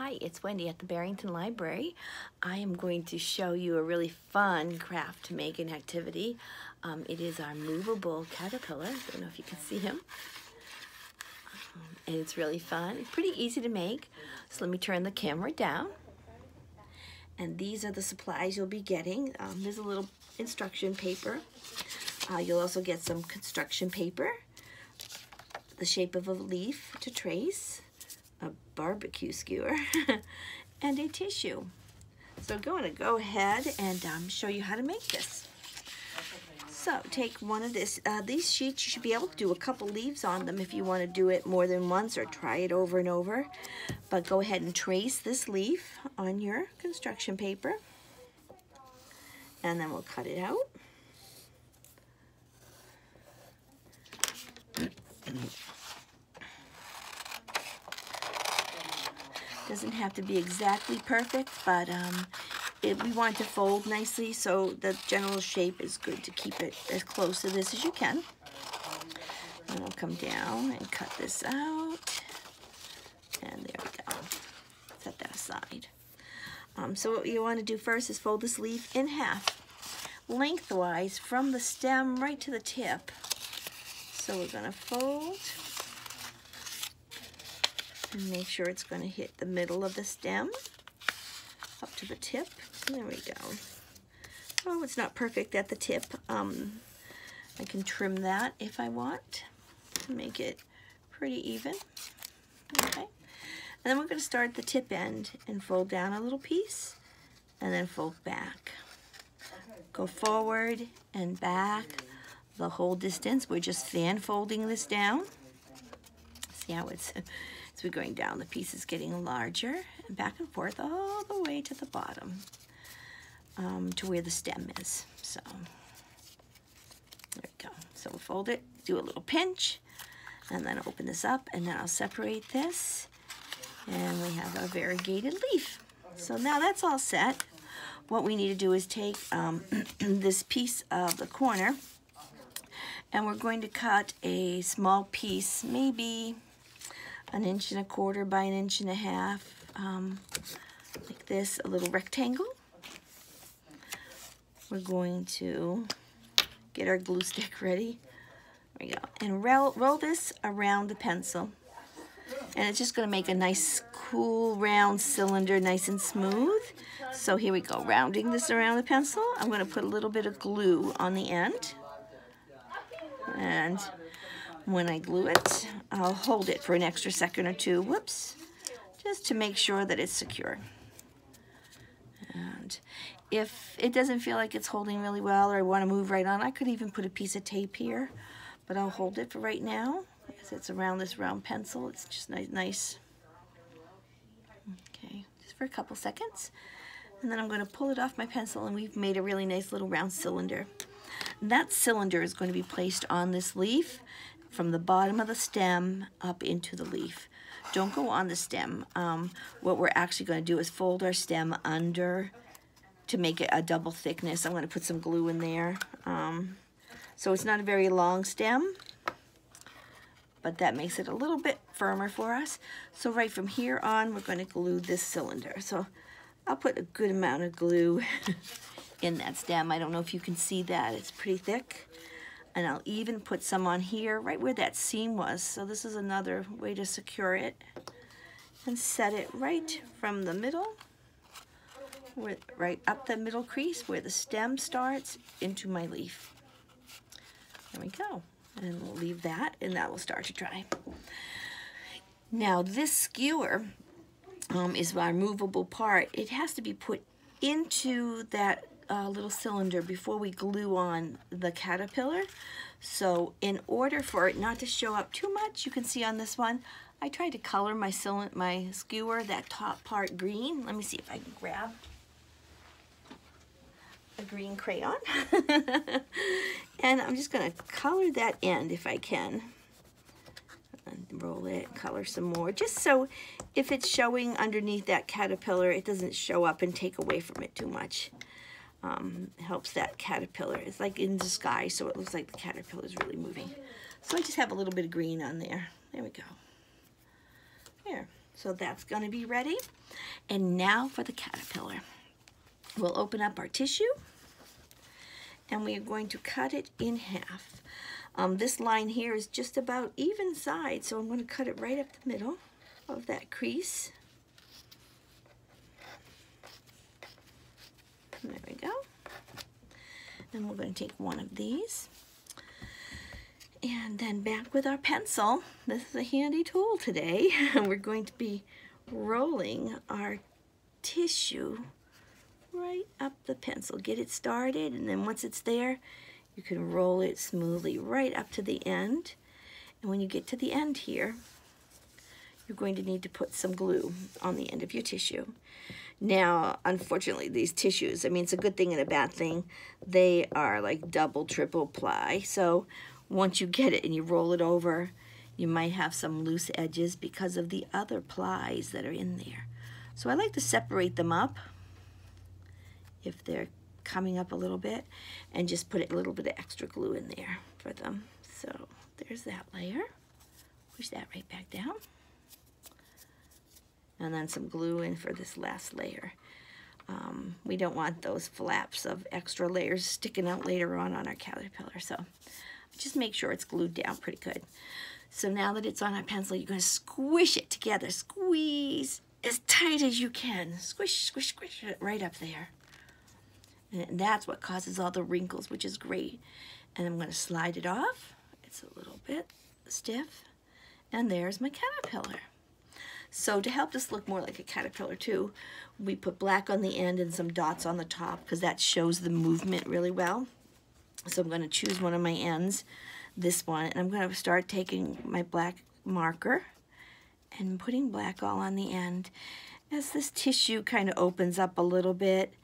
Hi, it's Wendy at the Barrington Library. I am going to show you a really fun craft to make, an activity. It is our movable caterpillar. I don't know if you can see him. And it's really fun. It's pretty easy to make. So let me turn the camera down. And these are the supplies you'll be getting. There's a little instruction paper. You'll also get some construction paper, the shape of a leaf to trace, a barbecue skewer, and a tissue. So I'm going to go ahead and show you how to make this. So take one of these sheets. You should be able to do a couple leaves on them if you want to do it more than once or try it over and over. But go ahead and trace this leaf on your construction paper, and then we'll cut it out. Doesn't have to be exactly perfect, but we want it to fold nicely, so the general shape is good to keep it as close to this as you can. And I'll come down and cut this out, and there we go. Set that aside. So what you want to do first is fold this leaf in half, lengthwise from the stem right to the tip. So we're going to fold and make sure it's going to hit the middle of the stem up to the tip. There we go. Oh, it's not perfect at the tip. I can trim that if I want to make it pretty even. Okay. And then we're going to start at the tip end and fold down a little piece and then fold back. Go forward and back the whole distance. We're just fan folding this down. See how it's as we're going down, the piece is getting larger, and back and forth all the way to the bottom, to where the stem is. So there we go. So we'll fold it, do a little pinch, and then open this up, and then I'll separate this, and we have a variegated leaf. So now that's all set. What we need to do is take this piece of the corner, and we're going to cut a small piece, maybe 1.25 inches by 1.5 inches, like this, a little rectangle. We're going to get our glue stick ready. There we go. And roll this around the pencil. And it's just going to make a nice, cool, round cylinder, nice and smooth. So here we go, rounding this around the pencil. I'm going to put a little bit of glue on the end. And when I glue it, I'll hold it for an extra second or two, whoops, just to make sure that it's secure. And if it doesn't feel like it's holding really well, or I want to move right on, I could even put a piece of tape here, but I'll hold it for right now, because it's around this round pencil. It's just nice. Okay, just for a couple seconds. And then I'm going to pull it off my pencil, and we've made a really nice little round cylinder. That cylinder is going to be placed on this leaf from the bottom of the stem up into the leaf. Don't go on the stem. What we're actually going to do is fold our stem under to make it a double thickness. I'm going to put some glue in there. So it's not a very long stem, but that makes it a little bit firmer for us. So right from here on, we're going to glue this cylinder. So I'll put a good amount of glue in that stem. I don't know if you can see that. It's pretty thick. And I'll even put some on here, right where that seam was. So this is another way to secure it. And set it right from the middle, right up the middle crease where the stem starts into my leaf. There we go. And we'll leave that, and that will start to dry. Now this skewer is our movable part. It has to be put into that little cylinder before we glue on the caterpillar. So in order for it not to show up too much, you can see on this one, I tried to color my skewer, that top part, green. Let me see if I can grab a green crayon. And I'm just going to color that end if I can. And roll it, color some more, just so if it's showing underneath that caterpillar, it doesn't show up and take away from it too much. It helps that caterpillar. It's like in the sky, so it looks like the caterpillar is really moving. So I just have a little bit of green on there. There we go. There. So that's going to be ready. And now for the caterpillar. We'll open up our tissue and we are going to cut it in half. This line here is just about even side, so I'm going to cut it right up the middle of that crease. There we go. And we're going to take one of these. And then back with our pencil. This is a handy tool today. We're going to be rolling our tissue right up the pencil. Get it started, and then once it's there, you can roll it smoothly right up to the end. And when you get to the end here, you're going to need to put some glue on the end of your tissue. Now, unfortunately, these tissues, I mean, it's a good thing and a bad thing. They are like double, triple ply. So once you get it and you roll it over, you might have some loose edges because of the other plies that are in there. So I like to separate them up if they're coming up a little bit, and just put a little bit of extra glue in there for them. So there's that layer. Push that right back down. And then some glue in for this last layer. We don't want those flaps of extra layers sticking out later on our caterpillar. So just make sure it's glued down pretty good. So now that it's on our pencil, you're going to squish it together. Squeeze as tight as you can. Squish, squish, squish it right up there. And that's what causes all the wrinkles, which is great. And I'm going to slide it off. It's a little bit stiff. And there's my caterpillar. So to help this look more like a caterpillar too, we put black on the end and some dots on the top because that shows the movement really well. So I'm going to choose one of my ends, this one, and I'm going to start taking my black marker and putting black all on the end. As this tissue kind of opens up a little bit,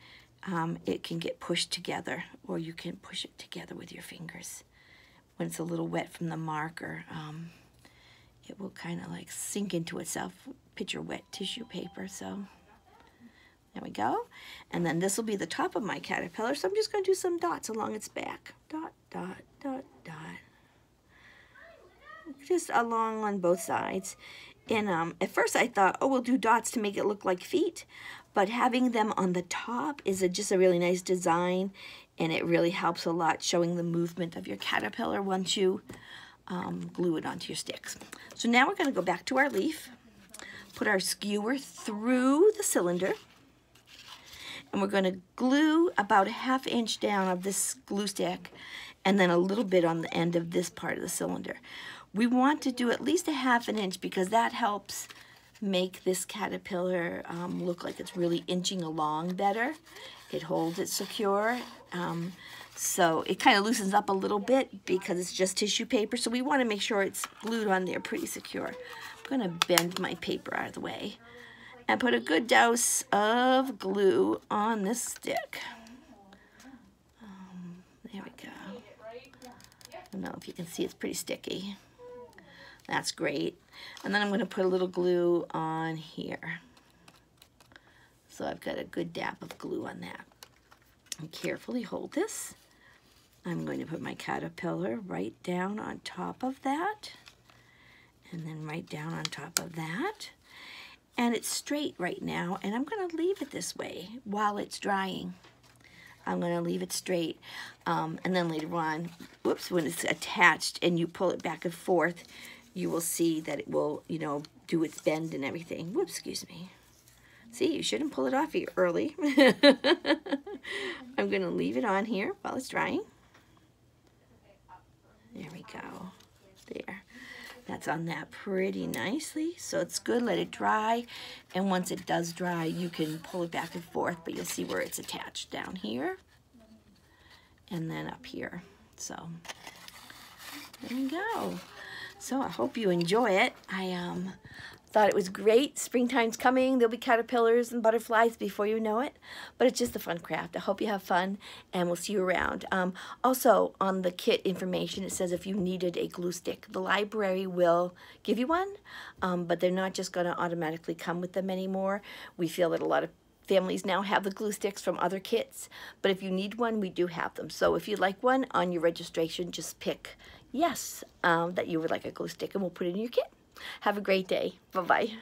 it can get pushed together, or you can push it together with your fingers. When it's a little wet from the marker, it will kind of like sink into itself. Picture wet tissue paper, so there we go. And then this will be the top of my caterpillar, so I'm just going to do some dots along its back. Dot, dot, dot, dot. Just along on both sides. And at first I thought, oh, we'll do dots to make it look like feet. But having them on the top is just a really nice design, and it really helps a lot showing the movement of your caterpillar once you glue it onto your sticks. So now we're going to go back to our leaf, put our skewer through the cylinder, and we're going to glue about a ½ inch down of this glue stick, and then a little bit on the end of this part of the cylinder. We want to do at least a ½ inch because that helps make this caterpillar look like it's really inching along better. It holds it secure. So it kind of loosens up a little bit because it's just tissue paper. So we want to make sure it's glued on there pretty secure. I'm going to bend my paper out of the way and put a good dose of glue on this stick. There we go. I don't know if you can see, it's pretty sticky. That's great. And then I'm going to put a little glue on here. So I've got a good dab of glue on that. And carefully hold this. I'm going to put my caterpillar right down on top of that. And then right down on top of that. And it's straight right now, and I'm going to leave it this way while it's drying. I'm going to leave it straight. And then later on, whoops, when it's attached and you pull it back and forth, you will see that it will, you know, do its bend and everything. Whoops, excuse me. See, you shouldn't pull it off early. I'm going to leave it on here while it's drying. There we go. There. That's on that pretty nicely. So it's good. Let it dry. And once it does dry, you can pull it back and forth, but you'll see where it's attached down here and then up here. So there we go. So I hope you enjoy it. I thought it was great. Springtime's coming. There'll be caterpillars and butterflies before you know it. But it's just a fun craft. I hope you have fun, and we'll see you around. Also, on the kit information, it says if you needed a glue stick, the library will give you one, but they're not just going to automatically come with them anymore. We feel that a lot of families now have the glue sticks from other kits, but if you need one, we do have them. So if you'd like one, on your registration, just pick yes, that you would like a glue stick, and we'll put it in your kit. Have a great day. Bye-bye.